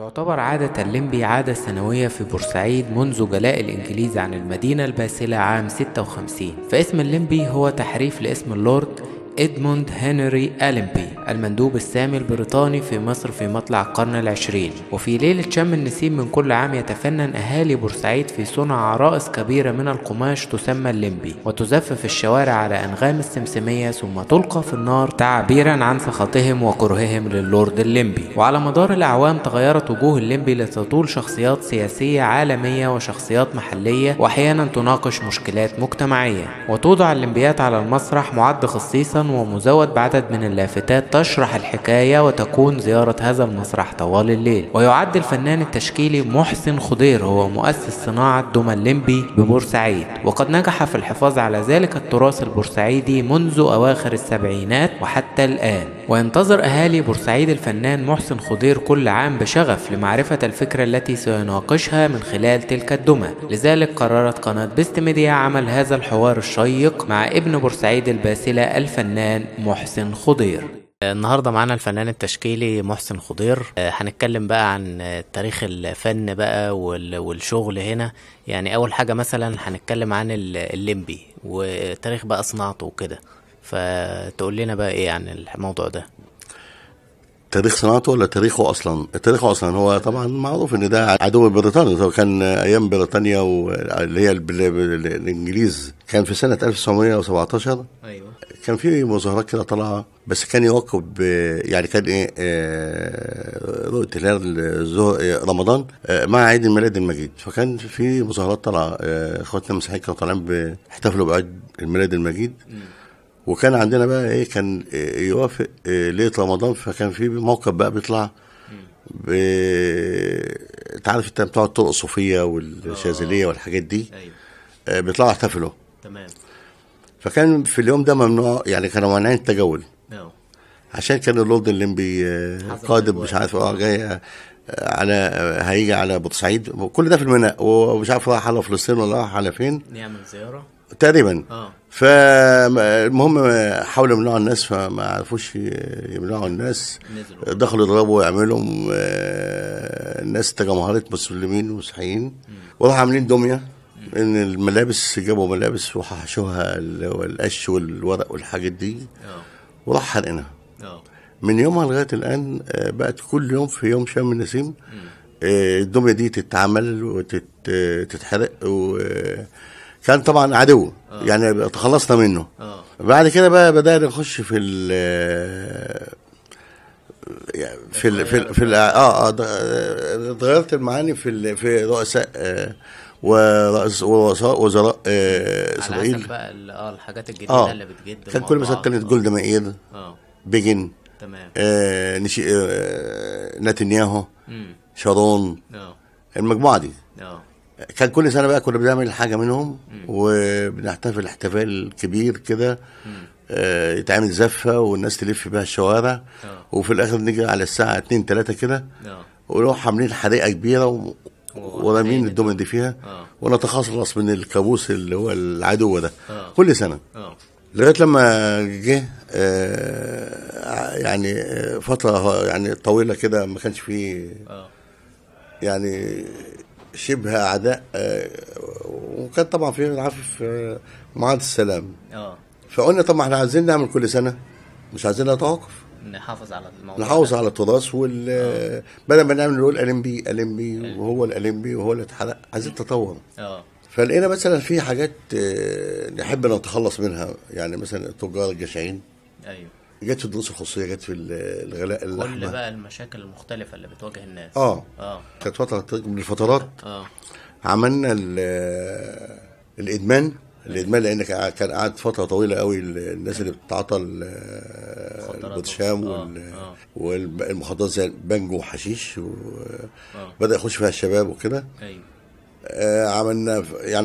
تعتبر عادة الليمبي عادة سنوية في بورسعيد منذ جلاء الإنجليز عن المدينة الباسلة عام 56. فاسم الليمبي هو تحريف لاسم اللورد إدموند هنري أليمبي المندوب السامي البريطاني في مصر في مطلع القرن العشرين. وفي ليلة شم النسيم من كل عام يتفنن أهالي بورسعيد في صنع عرائس كبيرة من القماش تسمى الليمبي، وتزف في الشوارع على أنغام السمسمية ثم تلقى في النار تعبيرا عن سخطهم وكرههم للورد الليمبي. وعلى مدار الأعوام تغيرت وجوه الليمبي لتطول شخصيات سياسية عالمية وشخصيات محلية، وأحيانا تناقش مشكلات مجتمعية. وتوضع الليمبيات على المسرح معد خصيصا ومزود بعدد من اللافتات تشرح الحكاية، وتكون زيارة هذا المسرح طوال الليل. ويعد الفنان التشكيلي محسن خضير هو مؤسس صناعة دمى الليمبي ببورسعيد، وقد نجح في الحفاظ على ذلك التراث البورسعيدي منذ أواخر السبعينات وحتى الآن. وينتظر أهالي بورسعيد الفنان محسن خضير كل عام بشغف لمعرفة الفكرة التي سيناقشها من خلال تلك الدمى. لذلك قررت قناة بيست ميديا عمل هذا الحوار الشيق مع ابن بورسعيد الباسلة الفنان محسن خضير. النهارده معانا الفنان التشكيلي محسن خضير. هنتكلم بقى عن تاريخ الفن بقى والشغل هنا. يعني اول حاجه مثلا هنتكلم عن الليمبي وتاريخ بقى صناعته وكده، فتقول لنا بقى ايه عن الموضوع ده؟ تاريخ صناعته ولا تاريخه اصلا؟ تاريخه اصلا هو طبعا معروف ان ده عدو بريطانيا، كان ايام بريطانيا اللي هي الانجليز، كان في سنه 1917. ايوه كان في مظاهرات كده طالعه، بس كان يواكب يعني كان ايه رؤيه هلال رمضان مع عيد الميلاد المجيد. فكان في مظاهرات طالعه، اخواتنا المسيحيين كانوا طالعين بيحتفلوا بعيد الميلاد المجيد. وكان عندنا بقى ايه، كان يوافق ليله رمضان، فكان في موقف بقى بيطلع تعرف انت بتوع الطرق الصوفيه والشاذليه والحاجات دي. ايوه بيطلعوا يحتفلوا. تمام. فكان في اليوم ده ممنوع، يعني كانوا مانعين التجول عشان كان اللورد الليمبي قادم مش عارف جاي على هيجي على بورسعيد، كل ده في الميناء، ومش عارف راح على فلسطين ولا راح على فين نعمل زياره تقريبا. فالمهم حاولوا يمنعوا الناس، فما عرفوش يمنعوا الناس، دخلوا يضربوا ويعملوا الناس تجمهرت مسلمين ومسيحيين، وراحوا عاملين دميه ان الملابس، جابوا ملابس وحشوها القش والورق والحاجات دي، وراح حرقناها. من يومها لغايه الان بقت كل يوم في يوم شم النسيم الدميه دي تتعمل وتتحرق، وكان طبعا عدو يعني تخلصنا منه. بعد كده بقى بدأنا نخش في اتغيرت المعاني في رؤساء ورؤساء وزراء اسرائيل بقى الحاجات الجديده اللي بتجد. كان كل مثلا كانت جولدا مائير، بيجن، تمام، نتنياهو، شارون، المجموعه دي. كان كل سنه بقى كنا بنعمل حاجه منهم، وبنحتفل احتفال كبير كده، يتعمل زفه والناس تلف بها الشوارع، وفي الاخر نيجي على الساعه 2 3 كده ونروح عاملين حريقه كبيره ورامين الدمى دي فيها، ونتخلص من الكابوس اللي هو العدو ده كل سنه. لغايه لما جه يعني فتره يعني طويله كده ما كانش فيه يعني شبه اعداء، وكان طبعا في عارف معاهده السلام. فقلنا طب ما احنا عايزين نعمل كل سنه، مش عايزين نتوقف، نحافظ على الموضوع، نحافظ على التراث، بدل ما نعمل نقول اليمبي وهو اليمبي وهو اللي اتحرق، عايزين تطور. فلقينا مثلا في حاجات نحب نتخلص منها، يعني مثلا تجار الجشعين. ايوه جت في الدروس الخصوصيه، جت في الغلاء اللحمه، كل بقى المشاكل المختلفه اللي بتواجه الناس. كانت فتره من الفترات عملنا الادمان، لان كان قعد فتره طويله قوي الناس اللي بتتعاطى البرشام والمخدرات زي البانجو وحشيش، وبدا يخش فيها الشباب وكده. ايوه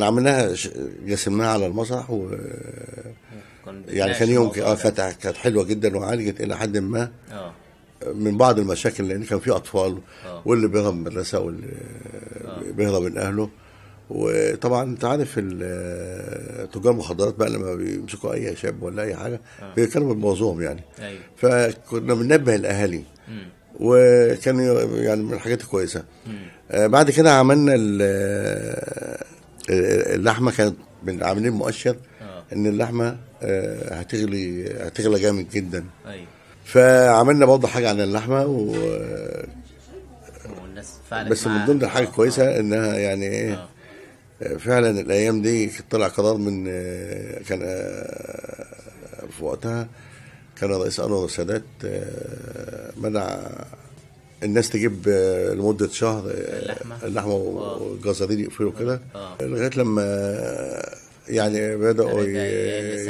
عملناها جسمناها على المسرح، يعني كان يوم كانت حلوه جدا، وعالجت الى حد ما من بعض المشاكل، لان كان في اطفال واللي بيهرب من المدرسه واللي بيهرب من اهله. وطبعا انت عارف تجار المخدرات بقى لما بيمسكوا اي شاب ولا اي حاجه كانوا بيبوظوهم يعني. فكنا بننبه الاهالي، وكان يعني من الحاجات الكويسه. بعد كده عملنا اللحمه، كانت عاملين مؤشر ان اللحمه هتغلى جامد جدا. ايوه. فعملنا برضه حاجه عن اللحمه والناس فعلا، بس من ضمن الحاجه الكويسه انها يعني ايه، فعلا الايام دي طلع قرار من كان في وقتها كان الرئيس انور السادات منع الناس تجيب لمده شهر اللحمه والجزارين يقفلوا كده لغايه لما يعني بداوا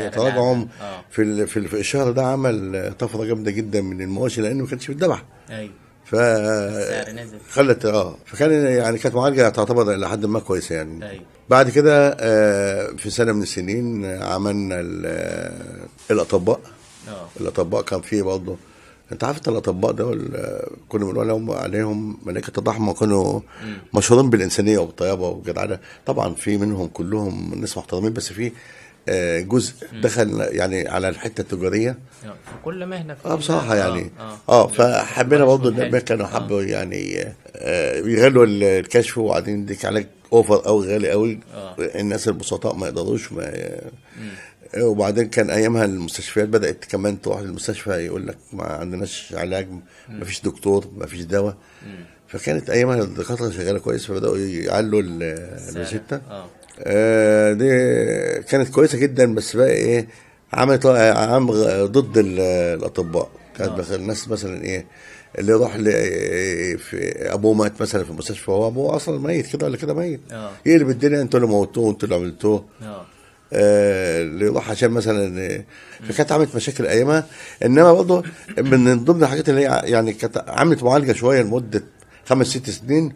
يتراجعوا في الشهر ده. عمل طفره جامده جدا من المواشي لانه ما كانش بيتذبح. ايوه. السعر نزل، خلت فكان يعني كانت معالجه تعتبر الى حد ما كويسه يعني. أيوة. بعد كده في سنه من السنين عملنا الاطباء. الاطباء كان فيه برضه، انت عارف الاطباء ده كنا بنقول عليهم ملائكه الرحمه، كانوا مشهورين بالانسانيه والطيابه والجدعنه. طبعا في منهم كلهم ناس محترمين، بس في جزء دخل يعني على الحته التجاريه في كل مهنه بصراحه يعني. فحبينا برضه ان كانوا حبوا يعني يغلوا الكشف وبعدين يديك علاج اوفر او غالي قوي. الناس البسطاء ما يقدروش وبعدين كان ايامها المستشفيات بدات كمان تروح للمستشفى يقول لك ما عندناش علاج، ما فيش دكتور، ما فيش دواء. فكانت ايامها الدكاتره شغاله كويس، فبداوا يعلوا الروشته. دي كانت كويسه جدا، بس بقى ايه، عملت ضد الاطباء. كانت الناس مثلا ايه اللي يروح في ابوه مات مثلا في المستشفى، هو ابوه اصلا ميت كده ولا كده ميت، يقلب الدنيا انتوا اللي موتوه وانتوا اللي عملتوه. اللي يروح عشان مثلا، فكانت عملت مشاكل ايامها. انما برضه من ضمن الحاجات اللي هي يعني كانت عملت معالجه شويه لمده 5-6 سنين،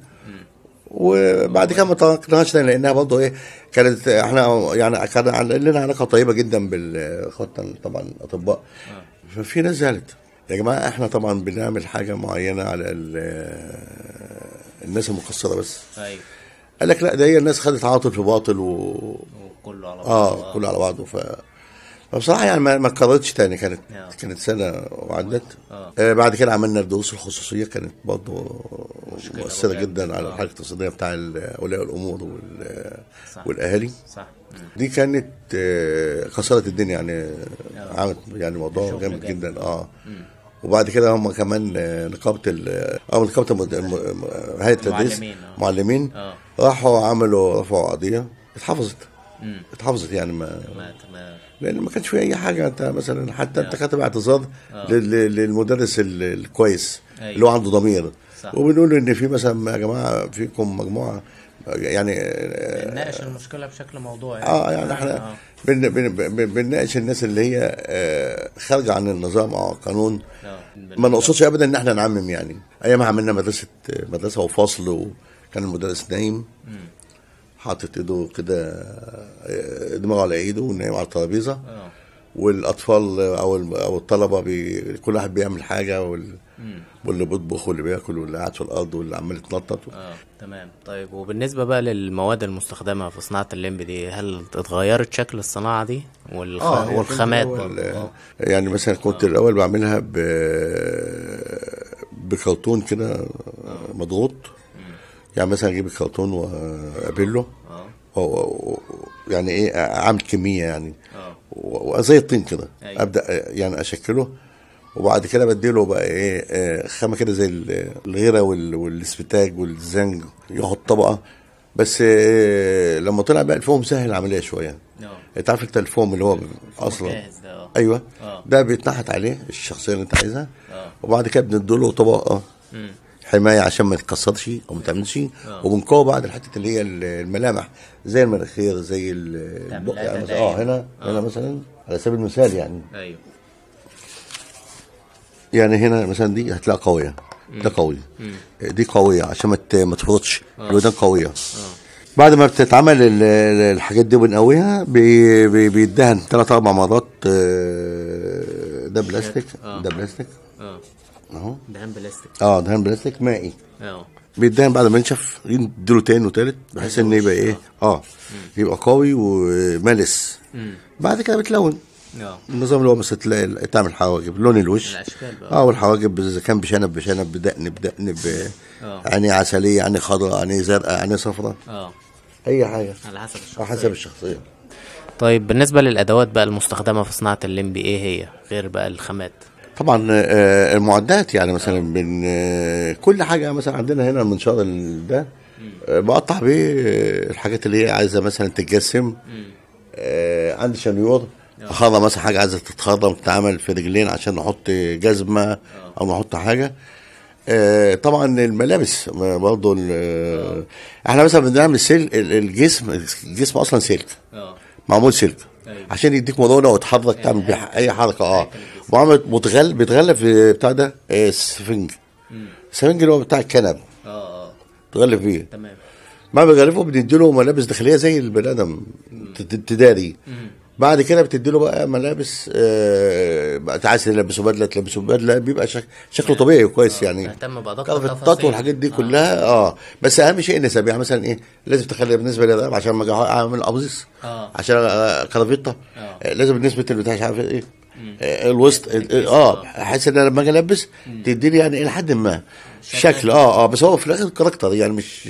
وبعد كده ما تركناهاش تاني لانها برضه ايه، كانت احنا يعني كان لنا علاقه طيبه جدا بالاخواتنا طبعا الاطباء. ففي ناس زعلت يا جماعه، احنا طبعا بنعمل حاجه معينه على الناس المقصره بس. ايوه. قال لك لا، ده هي الناس خدت عاطل في باطل وكله على بعضه. كله على بعضه. فبصراحه يعني ما اتكررتش تاني. كانت سنه وعدت. بعد كده عملنا الدروس الخصوصيه، كانت برضه مؤثره جدا على الحاله الاقتصاديه بتاع اولياء الامور والاهالي. صح. دي كانت كسرت الدنيا يعني. عملت يعني موضوع جامد جدا. وبعد كده هم كمان نقابه هيئه التدريس معلمين راحوا رفعوا قضيه اتحفظت يعني لان ما كانش في اي حاجه. انت مثلا حتى انت كاتب اعتذار للمدرس الكويس اللي هو عنده ضمير، وبنقول ان في مثلا يا جماعه فيكم مجموعه يعني بنناقش المشكله بشكل موضوعي. يعني احنا بنناقش الناس اللي هي خارجه عن النظام او القانون. ما نقصدش ابدا ان احنا نعمم يعني. ايامها عملنا مدرسه وفصل، وكان المدرس نايم حاطط ايده كده، دماغه على ايده ونايم على الترابيزه، والاطفال او الطلبه كل واحد بيعمل حاجه، واللي بيطبخ واللي بياكل واللي قاعد في الارض واللي عمال يتنطط. تمام. طيب، وبالنسبه بقى للمواد المستخدمه في صناعه اللمب دي، هل اتغيرت شكل الصناعه دي والخامات؟ يعني مثلا كنت الاول بعملها بكرتون كده مضغوط. يعني مثلا اجيب الكرتون وابله يعني ايه، اعمل كميه يعني وزي الطين كده. ابدا يعني اشكله، وبعد كده بديله بقى ايه خامه كده زي الغيره والاسفتاج والزنج، يحط طبقه بس. لما طلع بقى الفوم سهل العمليه شويه. انت عارف انت الفوم اللي هو اصلا ايوه ده بيتنحت عليه الشخصيه اللي انت عايزها، وبعد كده بنديله طبقه حمايه عشان ما يتكسرش او ما تعملش، وبنقوه بعد الحته اللي هي الملامح زي المناخير زي البق يعني. هنا مثلا على سبيل المثال يعني. ايوه. يعني هنا مثلا دي هتلاقي قويه، ده قوي، دي قويه عشان ما تفرطش، الودان قويه. بعد ما بتتعمل الحاجات دي بنقويها، بيدهن 3-4 مرات. ده بلاستيك، ده بلاستيك اهو، دهان بلاستيك. دهان بلاستيك مائي. بيدهن بعد ما ينشف، يديله تاني وتالت بحيث ان يبقى ايه يبقى قوي وملس. بعد كده بتلون النظام اللي هو مثلا تلاقي تعمل حواجب لون الوش الاشكال بقى. والحواجب اذا كان بشنب بدقن عيني عسليه، عيني خضراء، عيني زرقاء، عيني صفراء، اي حاجه على حسب الشخصيه. طيب بالنسبه للادوات بقى المستخدمه في صناعه الليمبي ايه هي غير بقى الخامات؟ طبعا المعدات، يعني مثلا من كل حاجه. مثلا عندنا هنا المنشار ده بقطع بيه الحاجات اللي هي عايزه مثلا تتجسم. عندي شنيور اخرى مثلا حاجه عايزه تتخرم تتعمل في رجلين عشان نحط جزمه او نحط حاجه. طبعا الملابس برضه احنا مثلا بنعمل الجسم اصلا سلك، معمول سلك عشان يديك مرونه وتحرك تعمل بيه اي حركه. وعمل بيتغلف في بتاع ده السفنج. السفنج اللي هو بتاع الكنب بيتغلف فيه. تمام. ما بيغلفه بنديله ملابس داخليه زي البني ادم تداري. بعد كده بتديله بقى ملابس عايز تلبسه بدله بيبقى شكله طبيعي وكويس. يعني تهتم بادق التفاصيل والحاجات دي كلها. بس اهم شيء النسب. يعني مثلا ايه لازم تخلي بالنسبه للرقاب عشان ما اجي اعمل قميص عشان كرافيطه لازم النسبه اللي بتاعها مش عارف ايه الوسط احس ان لما اجي البس تديني يعني الى حد ما شكل. بس هو في الاخر كاركتر، يعني مش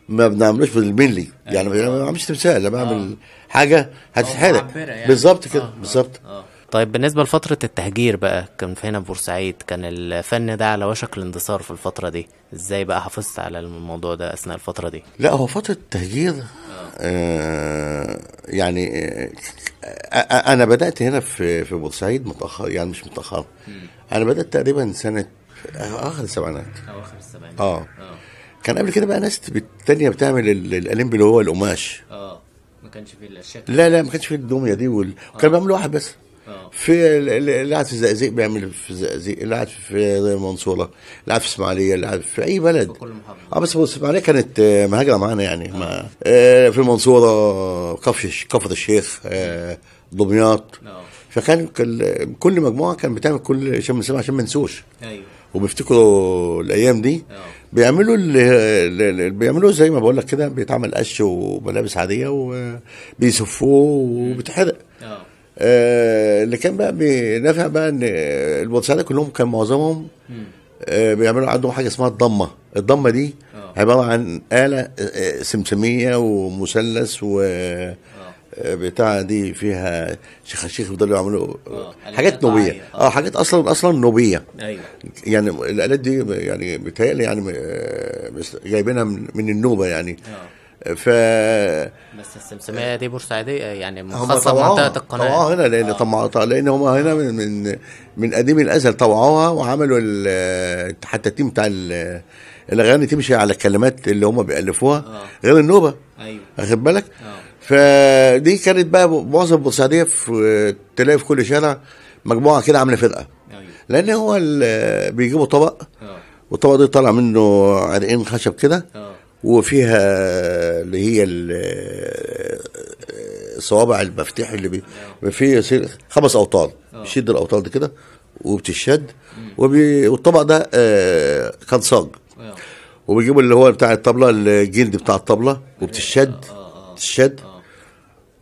ما بنعملوش بالملي. يعني ما بعملش تمثال، لما بعمل حاجه هتتحرق يعني. بالظبط كده بالظبط. طيب بالنسبه لفتره التهجير بقى، كان في هنا في بورسعيد كان الفن ده على وشك الاندثار في الفتره دي، ازاي بقى حافظت على الموضوع ده اثناء الفتره دي؟ لا هو فتره التهجير يعني انا بدات هنا في بورسعيد متاخر، يعني مش متاخر. انا بدات تقريبا سنه اخر السبعينات. كان قبل كده بقى ناس تانية بتعمل الالمبي اللي هو القماش. ما كانش فيه الشكل. لا ما كانش فيه الدميه دي وكان بيعمل واحد بس. في اللي قاعد في الزقازيق بيعمل في الزقازيق، اللي قاعد في المنصوره، اللي قاعد في اسماعيليه، اللي قاعد في اي بلد. في كل محافظه. بس اسماعيليه كانت مهاجره معانا يعني. في المنصوره، كفر الشيخ، دمياط. فكان كل مجموعه كان بتعمل كل شم النسيم عشان ما ننسوش. ايوه. وبيفتكروا الايام دي. بيعملوا زي ما بقول لك كده، بيتعمل قش وملابس عاديه وبيسفوه وبتحرق. اللي كان بقى بينافع بقى ان البورسعيدة كلهم كان معظمهم بيعملوا عندهم حاجه اسمها الضمه دي عباره عن آلة سمسميه ومثلث بتاع دي فيها شيخ يفضلوا يعملوا حاجات نوبيه. حاجات اصلا نوبيه. ايوه. يعني الالات دي يعني بيتهيألي يعني جايبينها من النوبه يعني. بس السمسميه دي بورسعيديه يعني خاصه بمنطقه القناه. هنا لان هم هنا من قديم الازل طوعوها وعملوا حتى التيم بتاع الاغاني تمشي على الكلمات اللي هم بيالفوها غير النوبه. ايوه. واخد بالك؟ فدي كانت بقى معظم البورسعيديه تلاقي في كل شارع مجموعه كده عامله فرقه. أيوة. لان هو بيجيبوا طبق والطبق ده طالع منه عرقين خشب كده وفيها اللي هي الصوابع المفتاح اللي فيه 5 اوتار. بيشد الاوتار دي كده وبتشد والطبق ده كان صاج. وبيجيبوا اللي هو بتاع الطبله، الجلد بتاع الطبله وبتشد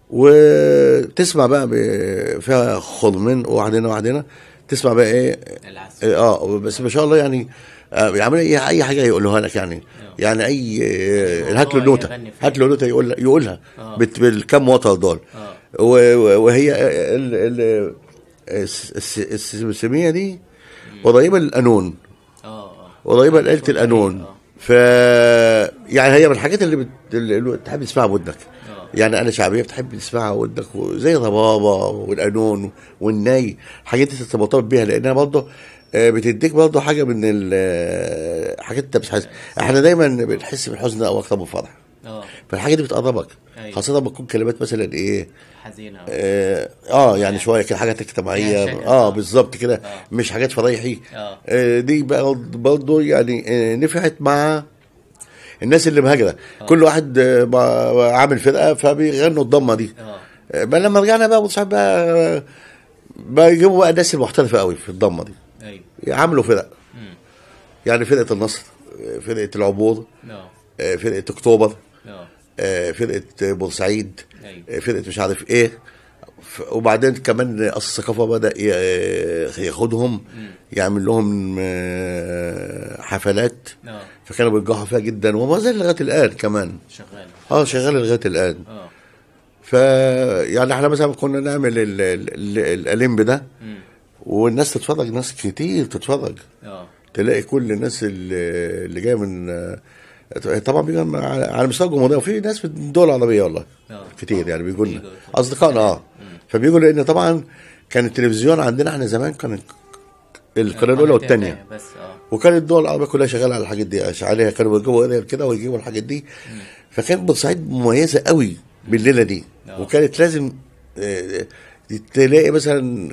وتسمع بقى فيها خرمين وحدنا تسمع بقى ايه بس ما شاء الله يعني يعمل اي حاجه يقولوها لك يعني اي هات له نوته يقولها بالكم وتر دول. وهي السمسميه دي قريبه للقانون، قريبه لآلة القانون. يعني هي من الحاجات اللي تحب تسمعها بودنك. يعني انا شعبيه بتحب تسمعها ودك زي الربابه والقانون والناي، الحاجات دي تتربط بيها لانها برضه بتديك برضه حاجه من الحاجات انت بتحس. احنا دايما بنحس بالحزن او اكتر من الفرح. فالحاجه دي بتقربك. خاصه لما تكون كلمات مثلا ايه حزينه يعني شويه كده حاجات اجتماعيه. بالظبط كده. مش حاجات فرايحي. دي بقى برضه يعني نفعت مع الناس اللي مهاجره. كل واحد عامل فرقه فبيغنوا الضمه دي. بقى لما رجعنا بقى بورسعيد بقى يجيبوا بقى الناس المحترفه قوي في الضمه دي. عملوا فرق. يعني فرقه النصر، فرقه العبور، فرقه اكتوبر، فرقه بورسعيد، فرقه مش عارف ايه. وبعدين كمان قصر الثقافه بدا ياخدهم يعمل لهم حفلات. فكانوا بينجحوا فيها جدا، وما زال لغايه الان كمان شغال. شغال لغايه الان. يعني احنا مثلا كنا نعمل الاليمب ده، والناس تتفرج، ناس كتير تتفرج. تلاقي كل الناس اللي جايه من طبعا بيجوا على مستوى الجمهوريه، وفي ناس في الدول العربيه والله كتير يعني بيجوا لنا اصدقائنا. فبيجوا لان طبعا كان التلفزيون عندنا احنا زمان كان القناه الاولى والثانيه بس. وكانت الدول العربيه كلها شغاله على الحاجات دي عليها، كانوا بيجيبوا كده ويجيبوا الحاجات دي. فكانت بورسعيد مميزه قوي بالليله دي. وكانت لازم تلاقي مثلا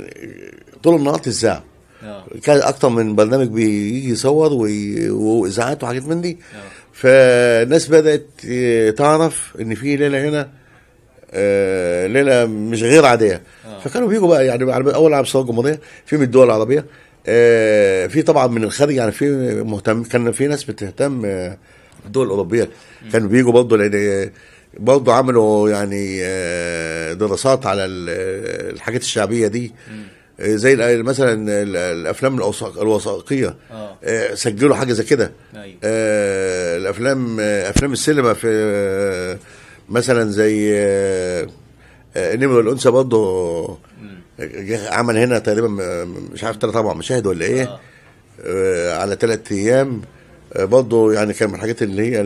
طول النهار تذاع. كان اكتر من برنامج بيجي يصور واذاعات وحاجات من دي. فالناس بدات تعرف ان في ليله هنا ليله مش غير عاديه. فكانوا بيجوا بقى يعني اول على مستوى الجمهوريه، في من الدول العربيه، في طبعا من الخارج، يعني في مهتم، كان في ناس بتهتم الدول الاوروبيه كانوا بيجوا برضه، لان برضه عملوا يعني دراسات على الحاجات الشعبيه دي، زي مثلا الافلام الوثائقيه. سجلوا حاجه زي كده. افلام السينما في مثلا زي النمر والانثى برضه عمل هنا تقريبا مش عارف 3-4 مشاهد ولا ايه، على 3 ايام برضه. يعني كان من الحاجات اللي هي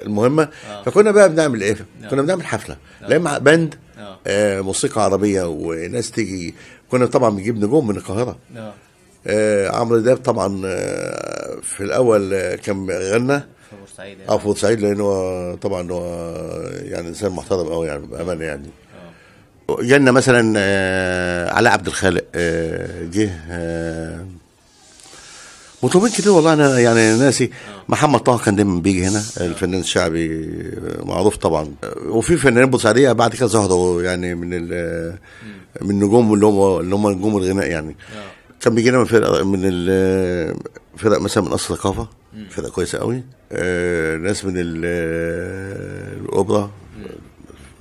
المهمه. فكنا بقى بنعمل ايه؟ كنا بنعمل حفله لا مع باند موسيقى عربيه وناس تيجي. كنا طبعا بنجيب نجوم من القاهره. عمرو دياب طبعا في الاول كان غنى في بورسعيد في بورسعيد، لانه طبعا هو يعني انسان محترم قوي يعني بامانه يعني. جانا مثلا علاء عبد الخالق، جه مطربين كتير والله انا يعني ناسي. محمد طه كان دايما بيجي هنا، الفنان الشعبي معروف طبعا. وفي فنانين بورسعيديه بعد كده ظهروا يعني من النجوم اللي هم نجوم الغناء يعني. كان بيجي لنا من الفرق مثلا من قصر الثقافه، فرقه كويسه قوي. ناس من الاوبرا،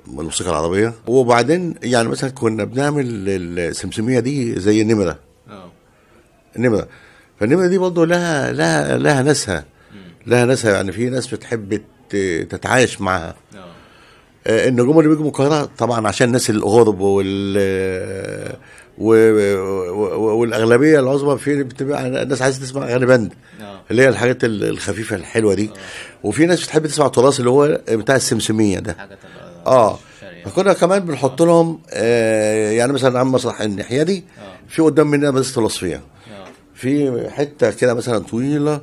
من الموسيقى العربيه. وبعدين يعني مثلا كنا بنعمل السمسميه دي زي النمره. فالنمره دي برضه لها ناسها، يعني في ناس بتحب تتعايش معها. النجوم اللي بيجوا من القاهره طبعا عشان الناس الغرب والاغلبيه العظمى في بتبقى الناس عايزه تسمع اغاني باند، اللي هي الحاجات الخفيفه الحلوه دي. وفي ناس بتحب تسمع التراث اللي هو بتاع السمسميه ده. فكنا كمان بنحط لهم يعني مثلا عم مسرح الناحيه دي، في قدام مننا مدرسه الوصفيه، في حته كده مثلا طويله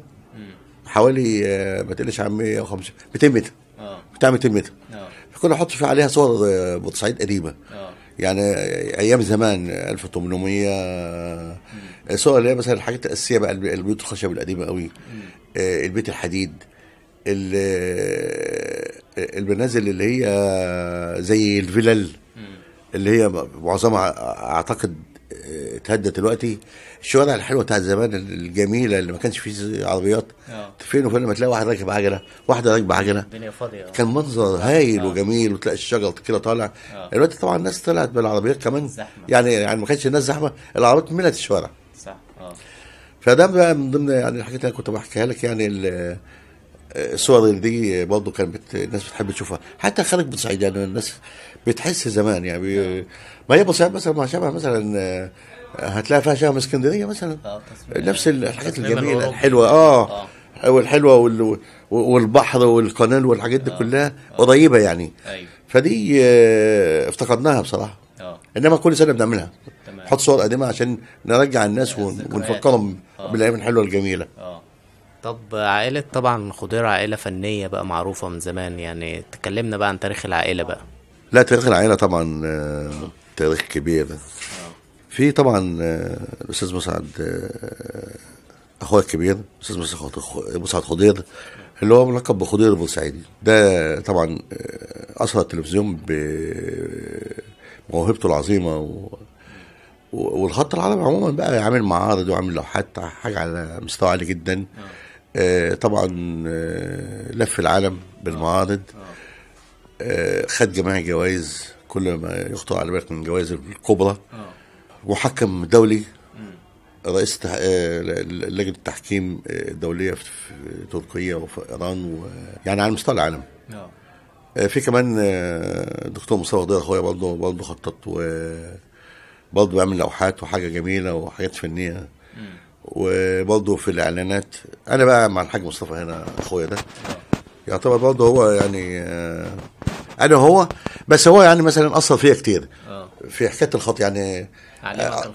حوالي ما تقلش عن 150 200 متر، بتاع 200 متر. فكنا نحط فيها عليها صور بورسعيد قديمه، يعني ايام زمان 1800. صور اللي هي مثلا الحاجات الاساسيه بقى، البيوت الخشب القديمه قوي، البيت الحديد، المنازل اللي هي زي الفلل اللي هي معظمها اعتقد اتهدت دلوقتي. الشوارع الحلوه بتاعت زمان الجميله اللي ما كانش فيه عربيات، فين وفين لما تلاقي واحد راكب عجله، واحده راكبه عجله، الدنيا فاضيه. كان منظر هايل وجميل، وتلاقي الشجر كده طالع. دلوقتي طبعا الناس طلعت بالعربيات كمان زحمة. يعني ما كانش الناس زحمه، العربيات ملت الشوارع. صح. فده بقى من ضمن يعني الحاجات اللي انا كنت بحكيها لك. يعني الصور دي برضه كانت الناس بتحب تشوفها، حتى خارج بورسعيد. يعني الناس بتحس زمان يعني ما هي بورسعيد مثلا ما شبه مثلا هتلاقي فيها شبه اسكندريه مثلا، نفس الحاجات الجميله الحلوه. والحلوه والبحر والقناه والحاجات دي كلها قريبه يعني. فدي افتقدناها بصراحه. انما كل سنه بنعملها، نحط صور قديمه عشان نرجع الناس ونفكرهم بالايام الحلوه الجميله. طب عائلة طبعا خضير عائلة فنية بقى معروفة من زمان، يعني تكلمنا بقى عن تاريخ العائلة بقى. لا، تاريخ العائلة طبعا تاريخ كبير. في طبعا الأستاذ مسعد أخويا الكبير، الأستاذ مسعد خضير اللي هو ملقب بخضير البورسعيدي. ده طبعا أثر التلفزيون بموهبته العظيمة والخط العربي عموما بقى، عامل معارض وعامل لوحات، حاجة على مستوى عالي جدا. طبعا لف العالم بالمعارض، خد جميع جوائز كل ما يخطر على بالك من الجوائز الكبرى. محكم دولي، رئيس لجنه التحكيم الدوليه في تركيا وفي ايران يعني على مستوى العالم. في كمان دكتور مصطفى خضير اخويا برضه خطط وبرضه بيعمل لوحات وحاجه جميله وحاجات فنيه. وبرضه في الاعلانات انا بقى مع الحاج مصطفى هنا اخويا ده يعتبر برضه هو يعني انا هو بس هو يعني مثلا اثر فيا كتير في حكايه الخط يعني.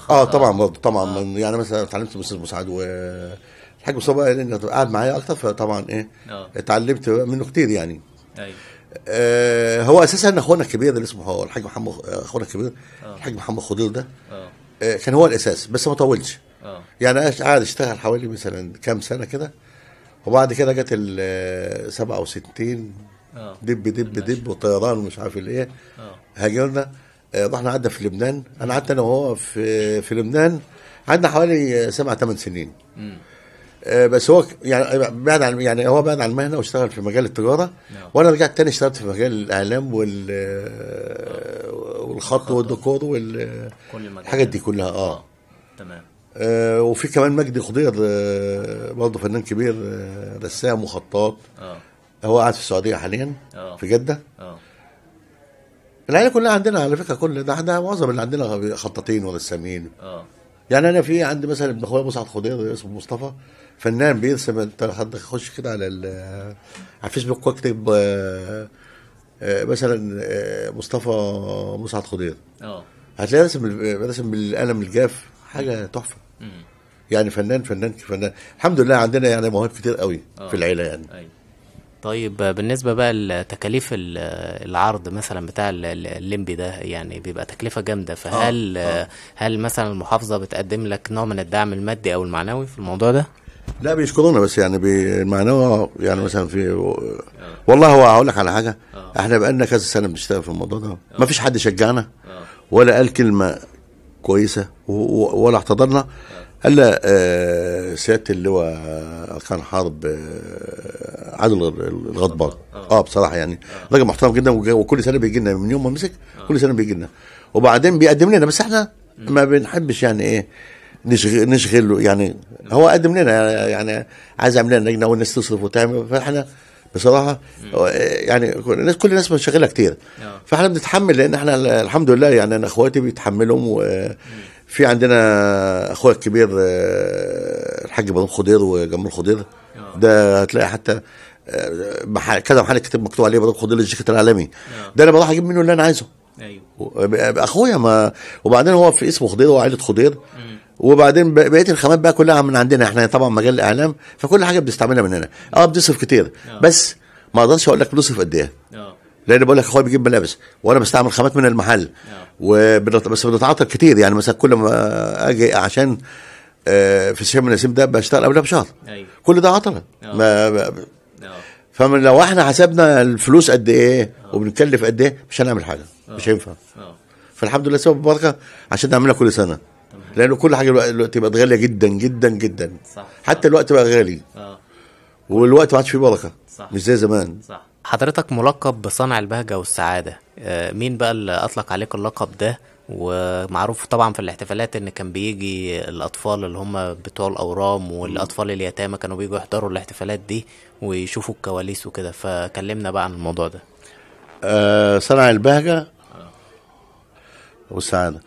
طبعا برضه طبعا يعني مثلا اتعلمت من الاستاذ مساعد والحاج مصطفى قال انه قاعد معايا اكتر فطبعا اتعلمت منه كتير يعني. هو اساسا اخونا الكبير اللي اسمه هو الحاج محمد، اخونا الكبير الحاج محمد خضير ده كان هو الاساس بس ما طولش يعني قعد اشتغل حوالي مثلا كام سنه كده وبعد كده جت ال 67 دب وطيران ومش عارف الايه هاجرنا. رحنا قعدنا في لبنان، انا قعدت انا وهو في لبنان قعدنا حوالي 7-8 سنين. بس هو يعني بعد عن يعني هو بعد عن المهنه واشتغل في مجال التجاره وانا رجعت تاني اشتغلت في مجال الاعلام والخط والديكور والحاجات دي كلها. تمام. وفي كمان مجدي خضير برضه فنان كبير رسام وخطاط. هو قاعد في السعوديه حاليا في جده. العيله كلها عندنا على فكره كل ده احنا معظم اللي عندنا خطاطين ورسامين. يعني انا في عندي مثلا ابن اخويا مسعد خضير اسمه مصطفى فنان بيرسم. انت حد يخش كده على الفيسبوك واكتب مثلا مصطفى مسعد خضير هتلاقي رسم بالقلم الجاف حاجه تحفه. يعني فنان الحمد لله عندنا يعني مواهب كتير قوي في العيله يعني. طيب بالنسبة بقى لتكاليف العرض مثلا بتاع الليمبي ده يعني بيبقى تكلفة جامدة، فهل هل مثلا المحافظة بتقدم لك نوع من الدعم المادي أو المعنوي في الموضوع ده؟ لا بيشكرونا بس يعني بالمعنوي يعني مثلا في والله هو هقول لك على حاجة احنا بقالنا كذا سنة بنشتغل في الموضوع ده ما فيش حد شجعنا ولا قال كلمة كويسة ولا احتضرنا الا سياده اللواء اركان حرب عادل الغضبان. بصراحه يعني راجل محترم جدا وكل سنه بيجي لنا من يوم ما مسك كل سنه بيجي لنا وبعدين بيقدم لنا بس احنا ما بنحبش يعني ايه نشغله يعني. هو قدم لنا يعني عايز يعمل لنا لجنه والناس تصرف وتعمل فاحنا بصراحه يعني كل الناس بتشغلها كتير فاحنا بنتحمل لان احنا الحمد لله يعني انا اخواتي بيتحملهم. في عندنا اخويا الكبير الحاج ابراهيم خضير وجمال خضير ده هتلاقي حتى كذا محل كتاب مكتوب عليه ابراهيم خضير الجاكيت العالمي ده انا بروح اجيب منه اللي انا عايزه. اخويا ما وبعدين هو في اسمه خضير وعائله خضير وبعدين بقيه الخامات بقى كلها من عندنا احنا طبعا مجال الاعلام فكل حاجه بنستعملها من هنا. بنصرف كتير بس ما اقدرش اقول لك بنصرف قد ايه لان بقول لك اخويا بيجيب ملابس وانا بستعمل خامات من المحل بس بنتعاطى كتير يعني مثلا كل ما اجي عشان في الشهر من نسيم ده بشتغل قبلها بشهر كل ده عطله فمن لو احنا حسبنا الفلوس قد ايه وبنكلف قد ايه مش هنعمل حاجه مش هينفع. فالحمد لله سبب البركه عشان نعملها كل سنه لانه كل حاجه دلوقتي بقت غاليه جدا جدا جدا حتى الوقت بقى غالي والوقت ما عادش فيه بركه مش زي زمان. حضرتك ملقب بصانع البهجة والسعادة، مين بقى اللي أطلق عليك اللقب ده؟ ومعروف طبعا في الاحتفالات ان كان بيجي الاطفال اللي هم بتوع الاورام والاطفال اليتامى كانوا بيجوا يحضروا الاحتفالات دي ويشوفوا الكواليس وكده، فكلمنا بقى عن الموضوع ده. صنع البهجة والسعادة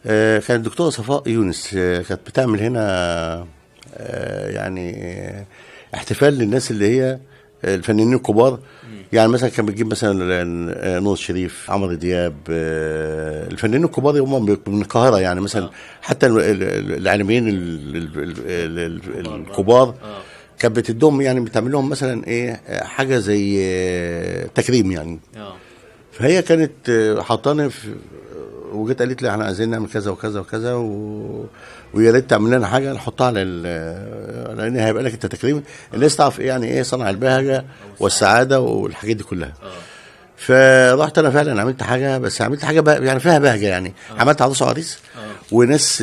كانت الدكتورة صفاء يونس كانت بتعمل هنا يعني احتفال للناس اللي هي الفنانين الكبار. يعني مثلا كان بتجيب مثلا نور الشريف، عمرو دياب، الفنانين الكبار هم من القاهره يعني مثلا حتى الاعلاميين الكبار كانت بتدوم يعني بتعمل لهم مثلا ايه حاجه زي تكريم يعني. فهي كانت حاطاني وجيت قالت لي احنا عايزين نعمل كذا وكذا وكذا ويا ريت تعمل لنا حاجه نحطها على لان هيبقى لك انت تكريم الناس تعرف ايه يعني ايه صنع البهجه والسعاده والحاجات دي كلها. فرحت انا فعلا عملت حاجه بس عملت حاجه يعني فيها بهجه يعني عملت عروس وعريس وناس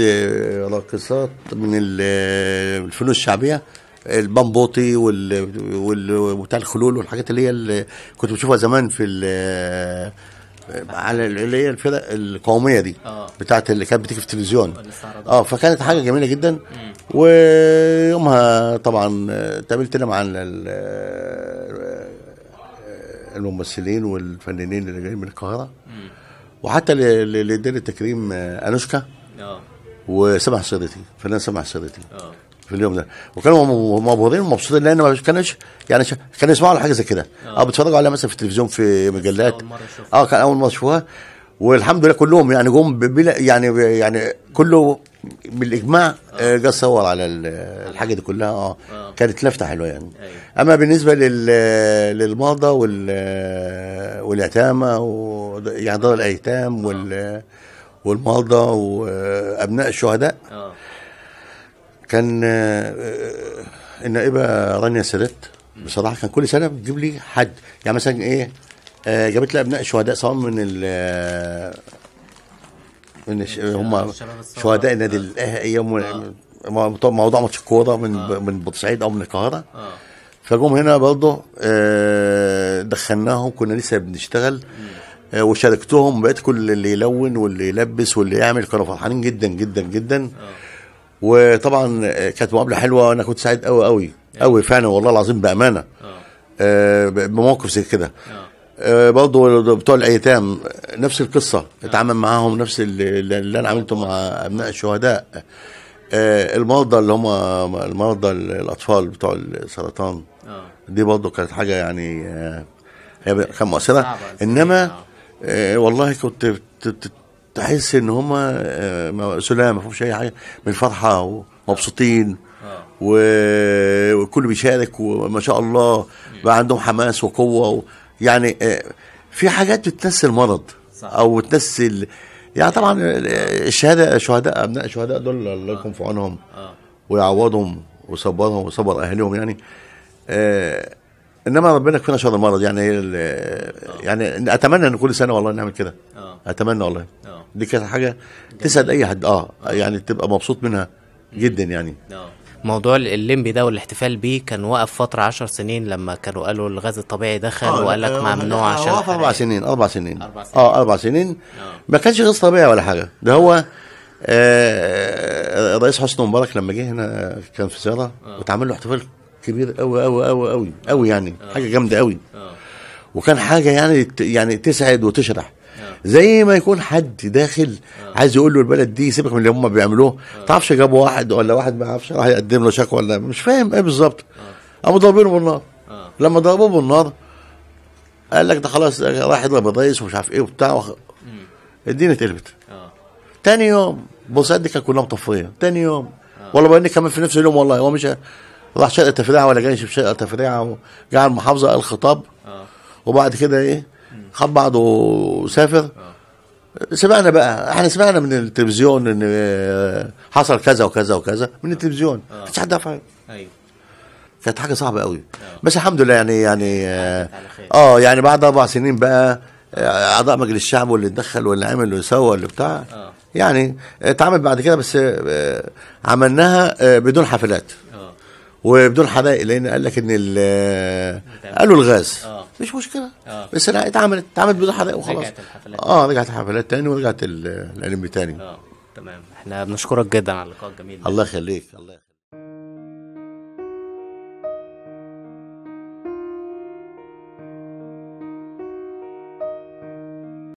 راقصات من الفنون الشعبيه البامبوطي وبتاع الخلول والحاجات اللي هي اللي كنت بشوفها زمان في على اللي هي الفرق القوميه دي بتاعت اللي كانت بتيجي في التلفزيون. فكانت حاجه جميله جدا. ويومها طبعا اتقابلت انا مع الممثلين والفنانين اللي جايين من القاهره، وحتى اللي اداني التكريم انوشكا وسمح السيدتي، فنان سمح السيدتي في اليوم ده. وكانوا مبهورين ومبسوطين لان ما كانوش يعني كانوا يسمعوا على حاجه زي كده بيتفرجوا عليها مثلا في التلفزيون في مجلات. كان اول مره يشوفوها. والحمد لله كلهم يعني جم بلا يعني كله بالاجماع جه صور على الحاجه دي كلها. كانت لفته حلوه يعني. اما بالنسبه للمرضى واليتامى يعني دار الايتام والمرضى وابناء الشهداء، كان النائبه رانيا سادات بصراحه كان كل سنه بتجيب لي حد، يعني مثلا ايه جابت لي ابناء الشهداء سواء من هم شهداء النادي الاهلي، موضوع ماتش الكوره من بورسعيد او من القاهره. فجم هنا برضه دخلناهم، كنا لسه بنشتغل وشاركتهم. بقيت كل اللي يلون واللي يلبس واللي يعمل كانوا فرحانين جدا جدا جدا. وطبعا كانت مقابله حلوه وانا كنت سعيد قوي قوي قوي فعلا والله العظيم بامانه بموقف زي كده. برضه بتوع الايتام نفس القصه، اتعامل معاهم نفس اللي انا عملته مع ابناء الشهداء. المرضى اللي هم المرضى الاطفال بتوع السرطان دي برضه كانت حاجه يعني هي كان مؤثره. انما والله كنت تحس ان هم سلام ما فيهمش اي حاجه من الفرحه ومبسوطين والكل بيشارك وما شاء الله بقى عندهم حماس وقوه يعني في حاجات بتنسي المرض او بتنسي يعني طبعا الشهداء ابناء الشهداء دول الله يكون في عونهم ويعوضهم ويصبرهم ويصبر اهلهم يعني. انما ربنا يكفينا شر المرض يعني. يعني اتمنى ان كل سنه والله نعمل كده. اتمنى والله. دي كانت حاجه تسعد اي حد يعني تبقى مبسوط منها جدا يعني. موضوع الليمبي ده والاحتفال بيه كان وقف فتره 10 سنين لما كانوا قالوا الغاز الطبيعي دخل وقال لك ممنوع عشان وقف 4 سنين 4 سنين 4 سنين ما كانش غاز طبيعي ولا حاجه. ده هو الرئيس حسني مبارك لما جه هنا كان في زياره واتعمل له احتفال كبير قوي قوي قوي قوي قوي يعني حاجه جامده قوي. وكان حاجه يعني تسعد وتشرح. زي ما يكون حد داخل عايز يقول له البلد دي سيبك من اللي هم بيعملوه، تعرفش جابوا واحد ولا واحد ما يعرفش راح يقدم له شكوى ولا مش فاهم ايه بالظبط. قاموا ضاربينه بالنار. لما ضربوه بالنار قال لك ده خلاص راح يضرب الرئيس ومش عارف ايه وبتاع الدنيا اتقلبت. تاني يوم بورسعيد دي كانت كلها مطفيه. تاني يوم والله بقى كمان في نفس اليوم والله هو مش راح شقه تفريعه ولا جاي يشوف شقه تفريعه وجا على المحافظه قال خطاب وبعد كده ايه خد بعضه وسافر. سمعنا بقى احنا سمعنا من التلفزيون ان حصل كذا وكذا وكذا من التلفزيون مفيش حد عارف حاجه. ايوه كانت حاجه صعبه قوي. بس الحمد لله يعني يعني بعد 4 سنين بقى اعضاء مجلس الشعب واللي اتدخل واللي عمل واللي سوى واللي بتاع يعني اتعمل بعد كده. بس عملناها بدون حفلات وبدون حرائق لان قال لك ان قالوا الغاز مش مشكله. بس انا اتعملت بدون حرائق وخلاص. رجعت الحفلات تاني ورجعت الانمي تاني. تمام. احنا بنشكرك جدا على اللقاء الجميل ده. الله يخليك. الله يخليك.